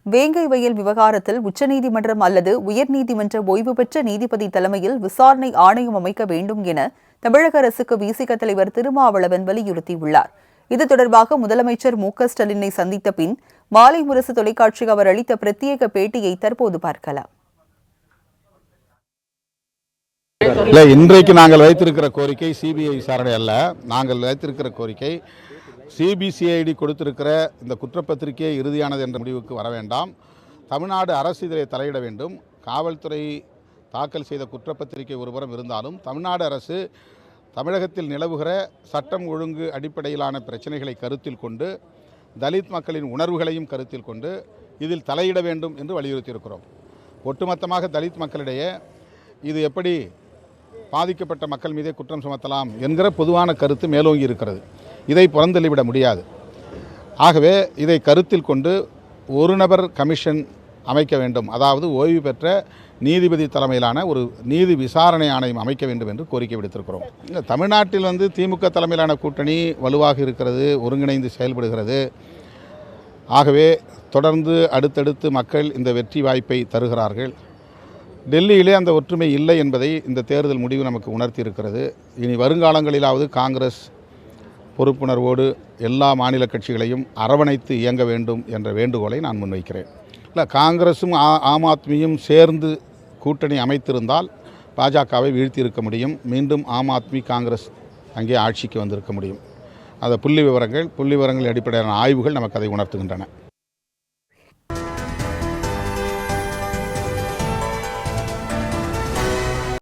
வேங்கை வயல் விவகாரத்தில் உச்சநீதிமன்றம் அல்லது உயர்நீதிமன்ற ஓய்வு பெற்ற நீதிபதி தலைமையில் விசாரணை ஆணையம் அமைக்க வேண்டும் என தமிழக அரசுக்கு விசிக தலைவர் திருமாவளவன் வலியுறுத்தியுள்ளார். இது தொடர்பாக முதலமைச்சர் மு.க.ஸ்டாலினை சந்தித்த பின் மாலை முரசு தொலைக்காட்சிக்கு அவர் அளித்த பிரத்யேக பேட்டியை தற்போது பார்க்கலாம். இன்றைக்கு நாங்கள் வைத்திருக்கிற கோரிக்கை சிபிஐ விசாரணை அல்ல. நாங்கள் வைத்திருக்கிற கோரிக்கை சிபிசிஐடி கொடுத்திருக்கிற இந்த குற்றப்பத்திரிகை இறுதியானது என்ற முடிவுக்கு வர வேண்டாம். தமிழ்நாடு அரசு இதிலே தலையிட வேண்டும். காவல்துறை தாக்கல் செய்த குற்றப்பத்திரிகை ஒருபுறம் இருந்தாலும் தமிழ்நாடு அரசு தமிழகத்தில் நிலவுகிற சட்டம் ஒழுங்கு அடிப்படையிலான பிரச்சனைகளை கருத்தில் கொண்டு தலித் மக்களின் உணர்வுகளையும் கருத்தில் கொண்டு இதில் தலையிட வேண்டும் என்று வலியுறுத்தியிருக்கிறோம். ஒட்டுமொத்தமாக தலித் மக்களிடையே இது எப்படி பாதிக்கப்பட்ட மக்கள் மீதே குற்றம் சுமத்தலாம் என்கிற பொதுவான கருத்து மேலோங்கி இருக்கிறது. இதை புறந்தள்ளிவிட முடியாது. ஆகவே இதை கருத்தில் கொண்டு ஒரு நபர் கமிஷன் அமைக்க வேண்டும், அதாவது ஓய்வு பெற்ற நீதிபதி தலைமையிலான ஒரு நீதி விசாரணை ஆணையம் அமைக்க வேண்டும் என்று கோரிக்கை விடுத்திருக்கிறோம். தமிழ்நாட்டில் திமுக தலைமையிலான கூட்டணி வலுவாக இருக்கிறது, ஒருங்கிணைந்து செயல்படுகிறது. ஆகவே தொடர்ந்து அடுத்தடுத்து மக்கள் இந்த வெற்றி வாய்ப்பை தருகிறார்கள். டெல்லியிலே அந்த ஒற்றுமை இல்லை என்பதை இந்த தேர்தல் முடிவு நமக்கு உணர்த்தி இருக்கிறது. இனி வருங்காலங்களிலாவது காங்கிரஸ் பொறுப்புணர்வோடு எல்லா மாநில கட்சிகளையும் அரவணைத்து இயங்க வேண்டும் என்ற வேண்டுகோளை நான் முன்வைக்கிறேன். காங்கிரஸும் ஆம் ஆத்மியும் சேர்ந்து கூட்டணி அமைத்திருந்தால் பாஜகவை வீழ்த்தியிருக்க முடியும். மீண்டும் ஆம் ஆத்மி காங்கிரஸ் அங்கே ஆட்சிக்கு வந்திருக்க முடியும். அந்த புள்ளி விவரங்கள் அடிப்படையிலான ஆய்வுகள் நமக்கு அதை உணர்த்துகின்றன.